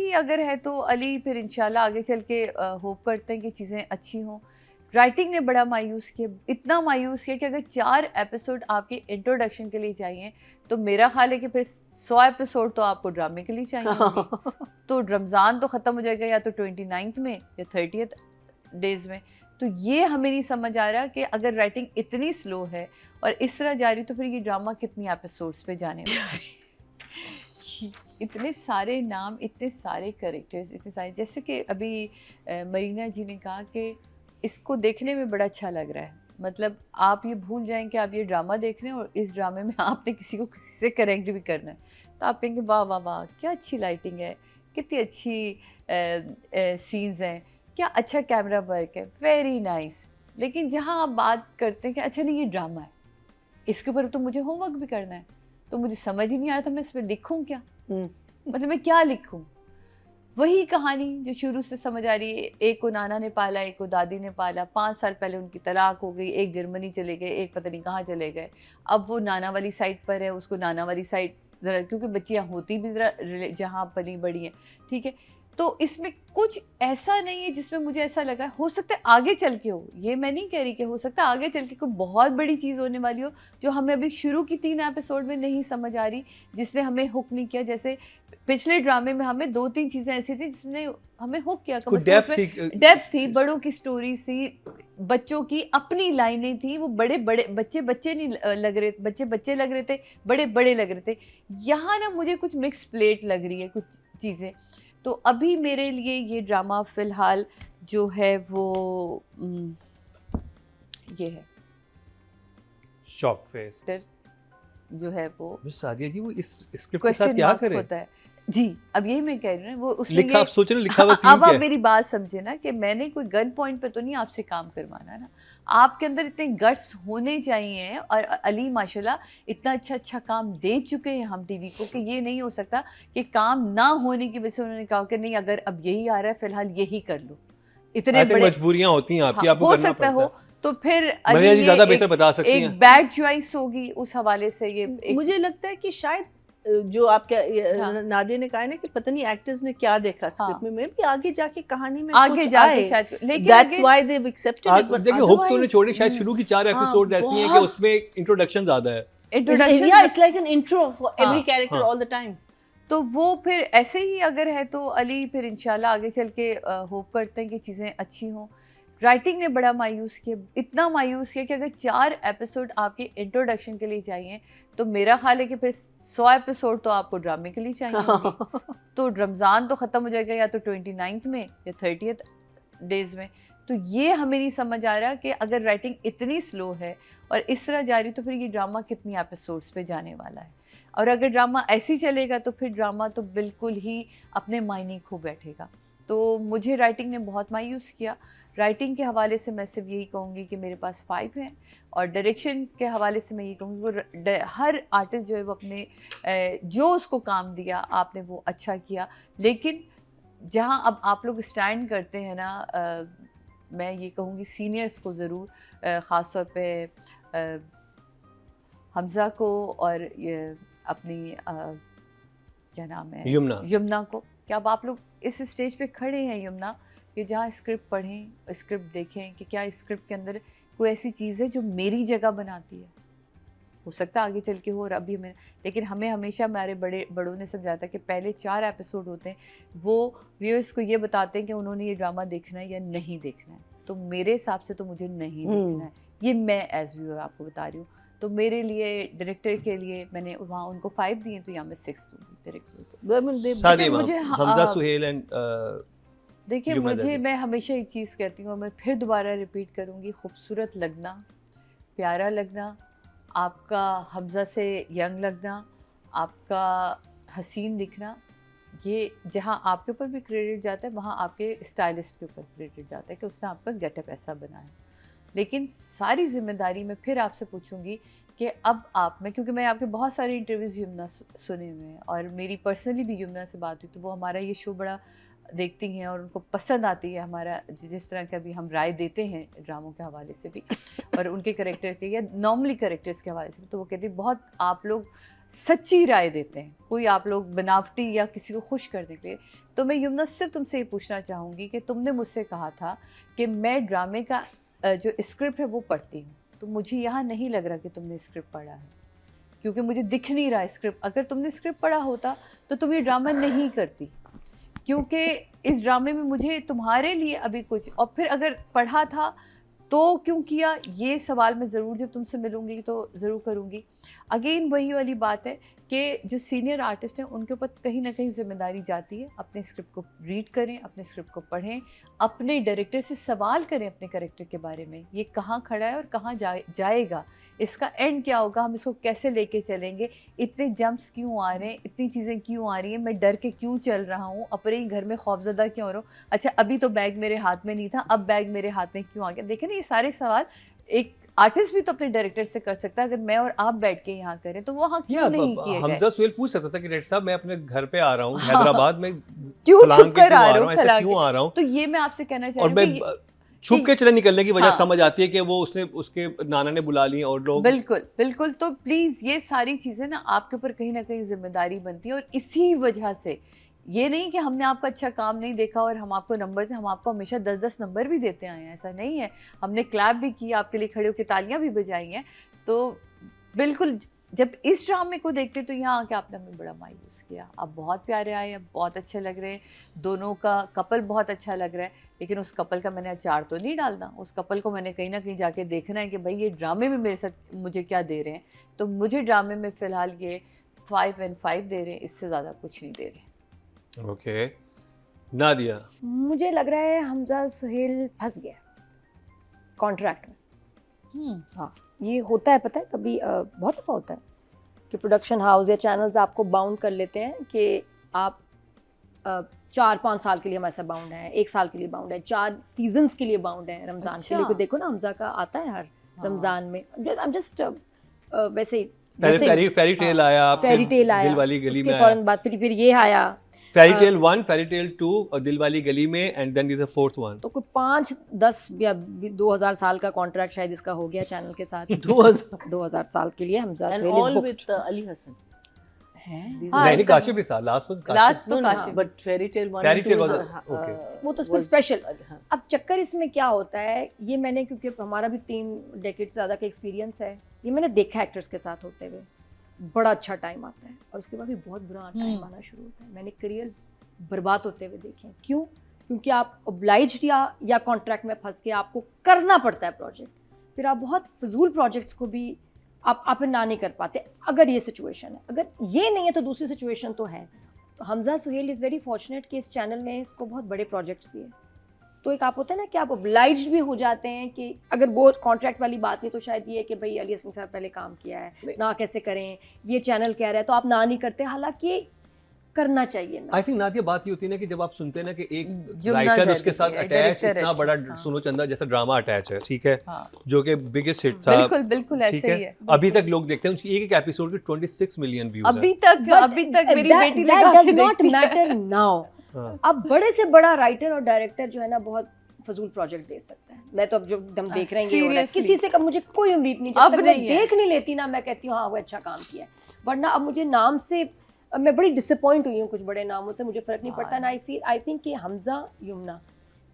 ही अगर है तो अली फिर इंशाल्लाह आगे चल के होप करते हैं कि चीज़ें अच्छी हों। राइटिंग ने बड़ा मायूस किया, इतना मायूस किया कि अगर 4 एपिसोड आपके इंट्रोडक्शन के लिए चाहिए तो मेरा ख्याल है कि फिर 100 एपिसोड तो आपको ड्रामे के लिए चाहिए होंगे। तो रमज़ान तो ख़त्म हो जाएगा या तो 29th में या 30th डेज़ में। तो ये हमें नहीं समझ आ रहा कि अगर राइटिंग इतनी स्लो है और इस तरह जारी तो फिर ये ड्रामा कितनी एपिसोड्स पे जाने वाला है। इतने सारे नाम, इतने सारे कैरेक्टर्स, इतने सारे, जैसे कि अभी मरीना जी ने कहा कि इसको देखने में बड़ा अच्छा लग रहा है, मतलब आप ये भूल जाएं कि आप ये ड्रामा देख रहे हैं और इस ड्रामे में आपने किसी को किसी से करेक्ट भी करना है, तो आप कहेंगे वाह वाह वाह क्या अच्छी लाइटिंग है, कितनी अच्छी सीन्स हैं, क्या अच्छा कैमरा वर्क है, वेरी नाइस। लेकिन जहाँ आप बात करते हैं कि अच्छा नहीं ये ड्रामा है, इसके ऊपर तो मुझे होमवर्क भी करना है, तो मुझे समझ ही नहीं आ रहा था मैं इसमें लिखूं क्या, मतलब मैं क्या लिखूं। वही कहानी जो शुरू से समझ आ रही है, एक को नाना ने पाला, एक को दादी ने पाला, 5 साल पहले उनकी तलाक हो गई, एक जर्मनी चले गए, एक पता नहीं कहाँ चले गए, अब वो नाना वाली साइड पर है, उसको नाना वाली साइड ज़रा, क्योंकि बच्चियाँ होती भी ज़रा जहाँ पली बड़ी हैं, ठीक है। तो इसमें कुछ ऐसा नहीं है जिसमें मुझे ऐसा लगा, हो सकता है आगे चल के हो, ये मैं नहीं कह रही कि हो सकता है आगे चल के कोई बहुत बड़ी चीज़ होने वाली हो जो हमें अभी शुरू की 3 एपिसोड में नहीं समझ आ रही, जिसने हमें हुक नहीं किया। जैसे पिछले ड्रामे में हमें 2-3 चीज़ें ऐसी थी जिसने हमें हुक किया, डेप्थ थी, बड़ों की स्टोरीज थी, बच्चों की अपनी लाइनें थी, वो बड़े बड़े बच्चे नहीं लग रहे, बच्चे लग रहे थे, बड़े बड़े लग रहे थे। यहाँ ना मुझे कुछ मिक्स प्लेट लग रही है कुछ चीज़ें। तो अभी मेरे लिए ये ड्रामा फ़िलहाल जो है वो ये है शॉक फेस जो है वो सादिया जी, वो इस स्क्रिप्ट के साथ क्या करें होता है जी। अब यही मैं कह रही हूँ, वो उसने लिखा, आप सोच रहे लिखा हुआ सीन अब क्या आप है? मेरी बात समझे ना कि मैंने कोई गन पॉइंट पे तो नहीं आपसे काम करवाना ना, आपके अंदर इतने गट्स होने चाहिए। और अली माशाल्लाह इतना अच्छा काम दे चुके हैं हम टीवी को कि ये नहीं हो सकता कि काम ना होने की वजह से उन्होंने कहा कि नहीं अगर अब यही आ रहा है फिलहाल यही कर लो। इतने बड़े मजबूरियां होती हैं आपकी, आपको हो करना सकता पड़ता हो, तो फिर मरिया जी ज्यादा बेहतर बता सकती हैं। एक बैड चॉइस होगी उस हवाले से। ये मुझे लगता है कि शायद जो आपका नादिया ने कहा है ना कि पता नहीं एक्टर्स ने क्या देखा स्क्रिप्ट में भी आगे जाके कहानी में आगे कुछ जाके आए, शायद, लेकिन that's why they have accepted it. देखिए हुक तो उन्होंने छोड़े, शायद शुरू की 4 एपिसोड ऐसी हैं कि उसमें इंट्रोडक्शन ज्यादा है, या it's like an intro for every character all the time. तो वो फिर ऐसे ही अगर है तो अली फिर इंशाल्लाह आगे चल के होप करते हैं कि चीज़ें अच्छी हों। राइटिंग ने बड़ा मायूस किया, इतना मायूस किया कि अगर 4 एपिसोड आपके इंट्रोडक्शन के लिए चाहिए तो मेरा ख्याल है कि फिर 100 एपिसोड तो आपको ड्रामे के लिए चाहिए होंगे। तो रमज़ान तो ख़त्म हो जाएगा या तो 29th में या 30th डेज़ में। तो ये हमें नहीं समझ आ रहा कि अगर राइटिंग इतनी स्लो है और इस तरह जारी तो फिर ये ड्रामा कितनी एपिसोड्स पे जाने वाला है। और अगर ड्रामा ऐसे चलेगा तो फिर ड्रामा तो बिल्कुल ही अपने मायने खो बैठेगा। तो मुझे राइटिंग ने बहुत मायूस किया। राइटिंग के हवाले से मैं सिर्फ यही कहूँगी कि मेरे पास 5 हैं, और डायरेक्शन के हवाले से मैं ये कहूँगी वो हर आर्टिस्ट जो है वो अपने जो उसको काम दिया आपने वो अच्छा किया। लेकिन जहाँ अब आप लोग स्टैंड करते हैं ना, मैं ये कहूँगी सीनियर्स को ज़रूर, ख़ास तौर पे हमज़ा को और ये अपनी क्या नाम है यमुना को, कि अब आप लोग इस स्टेज पे खड़े हैं यमुना, कि जहाँ स्क्रिप्ट पढ़ें, स्क्रिप्ट देखें कि क्या स्क्रिप्ट के अंदर कोई ऐसी चीज़ है जो मेरी जगह बनाती है। हो सकता है आगे चल के हो और अभी हमें, लेकिन हमें हमेशा हमारे बड़ों ने समझाया था कि पहले 4 एपिसोड होते हैं वो व्यूअर्स को ये बताते हैं कि उन्होंने ये ड्रामा देखना है या नहीं देखना है। तो मेरे हिसाब से तो मुझे नहीं देखना है, ये मैं एज व्यूअर आपको बता रही हूँ। तो मेरे लिए डायरेक्टर के लिए मैंने वहाँ उनको 5 दिए, तो यहाँ मैं 6 दूँगी डायरेक्टर को। मुझे हमजा सुहेल एंड देखिए मुझे, मैं हमेशा एक चीज़ कहती हूँ, मैं फिर दोबारा रिपीट करूँगी, खूबसूरत लगना, प्यारा लगना, आपका हमजा से यंग लगना, आपका हसीन दिखना, ये जहाँ आपके ऊपर भी क्रेडिट जाता है वहाँ आपके स्टाइलिस्ट के ऊपर क्रेडिट जाता है कि उसने आपका गेटअप ऐसा बनाया। लेकिन सारी जिम्मेदारी मैं फिर आपसे पूछूंगी कि अब आप में, क्योंकि मैं आपके बहुत सारे इंटरव्यूज़ यमुना सुने हुए हैं और मेरी पर्सनली भी यमुना से बात हुई, तो वो हमारा ये शो बड़ा देखती हैं और उनको पसंद आती है हमारा जिस तरह का भी हम राय देते हैं ड्रामों के हवाले से भी और उनके कैरेक्टर के या नॉर्मली कैरेक्टर्स के हवाले से भी। तो वो कहती बहुत आप लोग सच्ची राय देते हैं, कोई आप लोग बनावटी या किसी को खुश करने के लिए। तो मैं यमुना सिर्फ तुमसे ये पूछना चाहूँगी कि तुमने मुझसे कहा था कि मैं ड्रामे का जो स्क्रिप्ट है वो पढ़ती हूँ, तो मुझे यहाँ नहीं लग रहा कि तुमने स्क्रिप्ट पढ़ा है, क्योंकि मुझे दिख नहीं रहा स्क्रिप्ट। अगर तुमने स्क्रिप्ट पढ़ा होता तो तुम ये ड्रामा नहीं करती, क्योंकि इस ड्रामे में मुझे तुम्हारे लिए अभी कुछ, और फिर अगर पढ़ा था तो क्यों किया, ये सवाल मैं ज़रूर जब तुमसे मिलूँगी तो ज़रूर करूँगी। अगेन वही वाली बात है कि जो सीनियर आर्टिस्ट हैं उनके ऊपर कहीं ना कहीं जिम्मेदारी जाती है, अपने स्क्रिप्ट को रीड करें, अपने स्क्रिप्ट को पढ़ें, अपने डायरेक्टर से सवाल करें अपने कैरेक्टर के बारे में, ये कहाँ खड़ा है और कहाँ जाएगा, इसका एंड क्या होगा, हम इसको कैसे लेके चलेंगे, इतने जंप्स क्यों आ रहे हैं, इतनी चीज़ें क्यों आ रही हैं, मैं डर के क्यों चल रहा हूँ, अपने ही घर में खौफजदा क्यों हो रहा हूँ, अच्छा अभी तो बैग मेरे हाथ में नहीं था, अब बैग मेरे हाथ में क्यों आ गया। देखें ना, ये सारे सवाल एक आर्टिस्ट भी तो अपने डायरेक्टर से कर सकता है। अगर मैं और आप बैठ के यहाँ करें तो वो क्यों नहीं किए गए। हमजा सुहेल पूछ सकता था कि डायरेक्टर साहब मैं अपने घर पे आ रहा हूँ हैदराबाद में, क्यों छुप कर आ रहा हूँ, ऐसा क्यों आ रहा हूँ। तो ये मैं आपसे कहना चाह और रही हूँ, छुप के चले निकलने की वजह हाँ, समझ आती है कि वो उसके नाना ने बुला ली और लोग। बिल्कुल बिल्कुल। तो प्लीज़ ये सारी चीज़ें ना आपके ऊपर कहीं ना कहीं जिम्मेदारी बनती है, और इसी वजह से ये नहीं कि हमने आपका अच्छा काम नहीं देखा और हम आपको नंबर से, हम आपको हमेशा 10-10 नंबर भी देते आए हैं, ऐसा नहीं है। हमने क्लैप भी की, आपके लिए खड़े होकर तालियां भी बजाई हैं। तो बिल्कुल जब इस ड्रामे को देखते तो यहाँ आके आपने हमें बड़ा मायूस किया। आप बहुत प्यारे आए, अब बहुत अच्छे लग रहे हैं, दोनों का कपल बहुत अच्छा लग रहा है, लेकिन उस कपल का मैंने अचार तो नहीं डालना। उस कपल को मैंने कहीं ना कहीं जाके देखना है कि भाई ये ड्रामे में मेरे साथ मुझे क्या दे रहे हैं। तो मुझे ड्रामे में फ़िलहाल ये 5 and 5 दे रहे हैं, इससे ज़्यादा कुछ नहीं दे रहे। ओके नादिया, मुझे लग रहा है हमजा सुहेल फंस गया कॉन्ट्रैक्ट में। हाँ, ये होता है, पता है कभी बहुत दफ़ा होता है कि प्रोडक्शन हाउस या चैनल्स आपको बाउंड कर लेते हैं कि आप 4-5 साल के लिए हमारे साथ बाउंड है, 1 साल के लिए बाउंड है, 4 सीजन्स के लिए बाउंड है। रमज़ान के लिए को देखो ना, हमजा का आता है हर रमज़ान में। आई एम जस्ट वैसे फेरी टेल आया, दिलवाली गली में, फौरन बाद फिर ये आया फेरी टेल 1, फेरी टेल 2 और दिलवाली गली में, and then the fourth one. तो कोई 5-10 या 2000 साल का कॉन्ट्रैक्ट शायद इसका हो गया चैनल के साथ। 2000 साल के लिए Hamza and all with Ali Hasan नहीं काशिफ भी था लास्ट वन, लास्ट तो Kashif, but fairy tale 1 Fairy and 2 Tale was, okay. वो तो स्पेशल। अब चक्कर इसमें क्या होता है, ये मैंने क्योंकि हमारा भी 3 डेकेड से ज़्यादा का एक्सपीरियंस है, ये मैंने देखा एक्टर्स के साथ होते हुए। बड़ा अच्छा टाइम आता है और उसके बाद भी बहुत बुरा टाइम आना शुरू होता है। मैंने करियर्स बर्बाद होते हुए देखे हैं। क्यों? क्योंकि आप ऑब्लाइज्ड या कॉन्ट्रैक्ट में फंस के आपको करना पड़ता है प्रोजेक्ट, फिर आप बहुत फजूल प्रोजेक्ट्स को भी आप ना नहीं कर पाते। अगर ये सिचुएशन है, अगर ये नहीं है तो दूसरी सिचुएशन तो है। तो Hamza Suhail is very fortunate कि इस चैनल ने इसको बहुत बड़े प्रोजेक्ट्स दिए। तो एक आप होता है ना कि आप ऑब्लाइज्ड भी हो जाते हैं कि अगर वो कॉन्ट्रैक्ट वाली बात नहीं तो शायद ये है कि भाई अली हसन साहब पहले काम किया है ना, कैसे करें, ये चैनल कह रहा है तो आप ना नहीं करते, हालांकि करना चाहिए ना। आई थिंक नादिया बात ये होती है ना कि जब आप सुनते हैं ना कि एक राइटर उसके साथ अटैच, इतना बड़ा सुनो चंदा जैसा ड्रामा अटैच है, ठीक है, जो कि बिगेस्ट हिट था, बिल्कुल ऐसे ही है। अभी तक लोग देखते हैं, उसकी एक एपिसोड के 26 मिलियन व्यूज अभी तक मेरी बेटी लगा के देखती है। Matter now. अब बड़े से बड़ा राइटर और डायरेक्टर जो है ना बहुत फजूल प्रोजेक्ट दे सकता है। मैं तो अब जो हम देख रहे हैं किसी से मुझे कोई उम्मीद नहीं, जब तक मैं देख नहीं लेती ना मैं कहती हूँ हाँ वो अच्छा काम किया है, वरना अब मुझे नाम से मैं बड़ी डिसअपॉइंट हुई हूँ कुछ बड़े नामों से, मुझे फ़र्क नहीं पड़ता ना। आई थिंक कि हमजा यमुना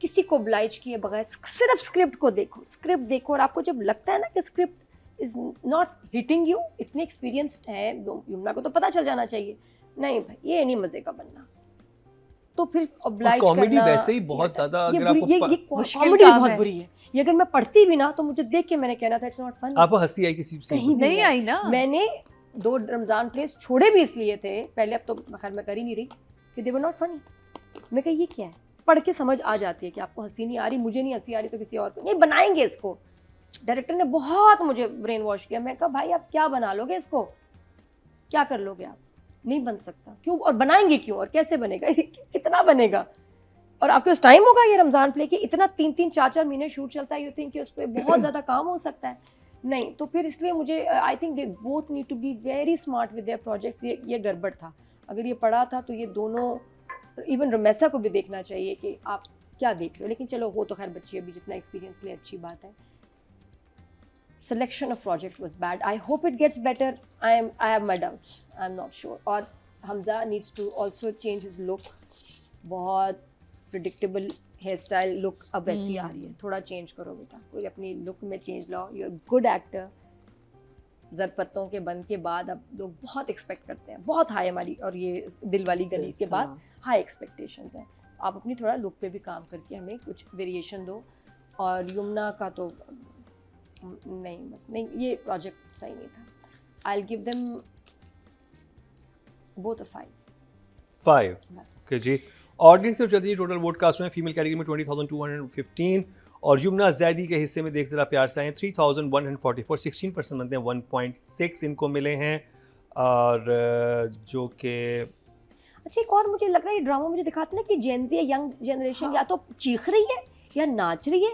किसी को oblige किए बगैर सिर्फ स्क्रिप्ट को देखो, स्क्रिप्ट देखो, और आपको जब लगता है ना कि script is not hitting you, इतने एक्सपीरियंस्ड है यमुना को तो पता चल जाना चाहिए नहीं भाई ये नहीं मज़े का बनना, तो फिर oblige कॉमेडी करना वैसे ही बहुत ज़्यादा, अगर आपको ये कॉमेडी बहुत बुरी है। ये अगर मैं पढ़ती भी ना तो मुझे देख के मैंने कहना था इट्स नॉट फन। आपको हंसी आई किसी से? कहीं नहीं आई ना। मैंने 2 रमज़ान प्लेस छोड़े भी इसलिए थे पहले, अब तो खैर मैं कर ही नहीं रही, कि दे वर नॉट फनी। मैं कहा ये क्या है, पढ़ के समझ आ जाती है कि आपको हंसी नहीं आ रही, मुझे नहीं हंसी आ रही तो किसी और को नहीं बनाएंगे इसको। डायरेक्टर ने बहुत मुझे ब्रेन वॉश किया। मैं कहा भाई आप क्या बना लोगे इसको, क्या कर लोगे आप, नहीं बन सकता। क्यों, और बनाएंगे क्यों, और कैसे बनेगा, कितना बनेगा, और आपके पास टाइम होगा ये रमज़ान प्ले कि इतना 3-3 4-4 महीने शूट चलता है, यू थिंक कि उस पर बहुत ज़्यादा काम हो सकता है, नहीं। तो फिर इसलिए मुझे I think they both need to be very smart with their projects. ये गड़बड़ था, अगर ये पढ़ा था तो ये दोनों, इवन रमेसा को भी देखना चाहिए कि आप क्या देख रहे हो। लेकिन चलो वो तो खैर बच्ची अभी जितना एक्सपीरियंस ले अच्छी बात है। selection of project was bad. I hope it gets better. I have my doubts. I'm not sure. और Hamza needs to also change his look. बहुत predictable hairstyle look अब वैसी आ रही है. थोड़ा change करो बेटा. कोई अपनी look में change लाओ. You're a good actor. ज़रपत्तों के बंद के बाद अब लोग बहुत एक्सपेक्ट करते हैं, बहुत हाई हमारी, और ये दिल वाली गली के बाद हाई एक्सपेक्टेशंस हैं. आप अपनी थोड़ा लुक पे भी काम करके हमें कुछ वेरिएशन दो. और यमुना का तो नहीं, बस नहीं, ये प्रोजेक्ट सही नहीं था. I will give them both अ 5 बस. ओके जी. ऑडियंस की जल्दी टोटल वोट कास्ट हुए फीमेल कैटेगरी में 20,215 और युमना जैदी के हिस्से में देख जरा प्यार से आए 3,144, 16% बनते हैं, 1.6 इनको मिले हैं. और जो कि अच्छा, एक और मुझे लग रहा है ये ड्रामा मुझे दिखाते ना कि जेन ज़ी यंग जनरेशन या तो चीख रही है या नाच रही है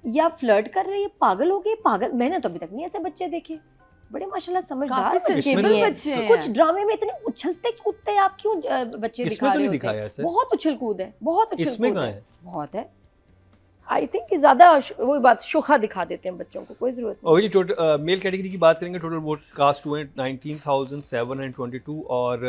या फ्लर्ट कर रही है. पागल हो गई, पागल. मैंने तो अभी तक नहीं ऐसे बच्चे देखे. बड़े माशाल्लाह समझदार बच्चे भी हैं. तो कुछ ड्रामे में इतने उछलते कूदते हैं, आप क्यों बच्चे दिखा रहे होते हैं? बहुत उछल कूद है, बहुत उछल कूद है, बहुत है. आई थिंक ज्यादा वो बात शोखा दिखा देते हैं बच्चों को, कोई जरूरत नहीं. ओके, टोटल मेल कैटेगरी की बात करेंगे. टोटल वोट कास्ट हुए 19,722 और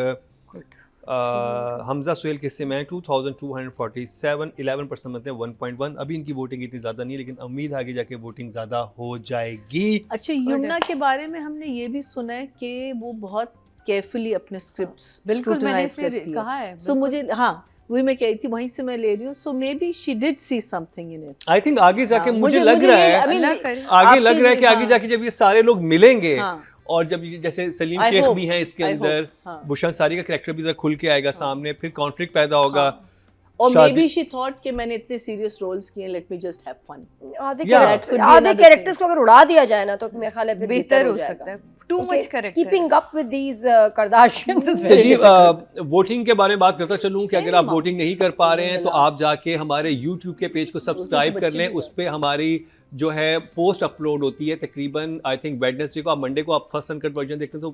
हमजा सुहेल के हिस्से में 2,247, 11% बनते हैं, 1.1. अभी इनकी वोटिंग इतनी ज़्यादा नहीं है, लेकिन उम्मीद आगे जाके वोटिंग ज़्यादा हो जाएगी. अच्छा, यमुना के बारे में हमने ये भी सुना है कि वो बहुत केयरफुली अपने स्क्रिप्ट्स बिल्कुल मैंने कहा है. सो मुझे, हाँ वही मैं कह रही थी, वहीं से मैं ले रही हूँ. So maybe she did see something in it. I think आगे जाके मुझे लग रहा है, आगे लग रहा है कि आगे जाके जब ये सारे लोग मिलेंगे और जब जैसे सलीम शेख भी हैं इसके अंदर, बुशान सारी का कैरेक्टर भी जरा खुल के आएगा सामने, फिर कॉन्फ्लिक्ट पैदा होगा. और मे बी शी थॉट कि मैंने इतने सीरियस रोल्स किए, let me just have fun. आधे कैरेक्टर्स को अगर उड़ा दिया जाए ना तो मेरे ख्याल है फिर बेहतर हो सकता है. Too much character. Keeping up with these Kardashians is very difficult. Voting के बारे में बात करता चलूं कि अगर आप वोटिंग नहीं कर पा रहे हैं तो आप जाके हमारे YouTube के पेज को सब्सक्राइब कर लें. उस पे हमारी जो है पोस्ट अपलोड होती है तकरीबन आई थिंक वेडनेसडे को. आप मंडे को आप फर्स्ट अनकट वर्जन देखते हैं तो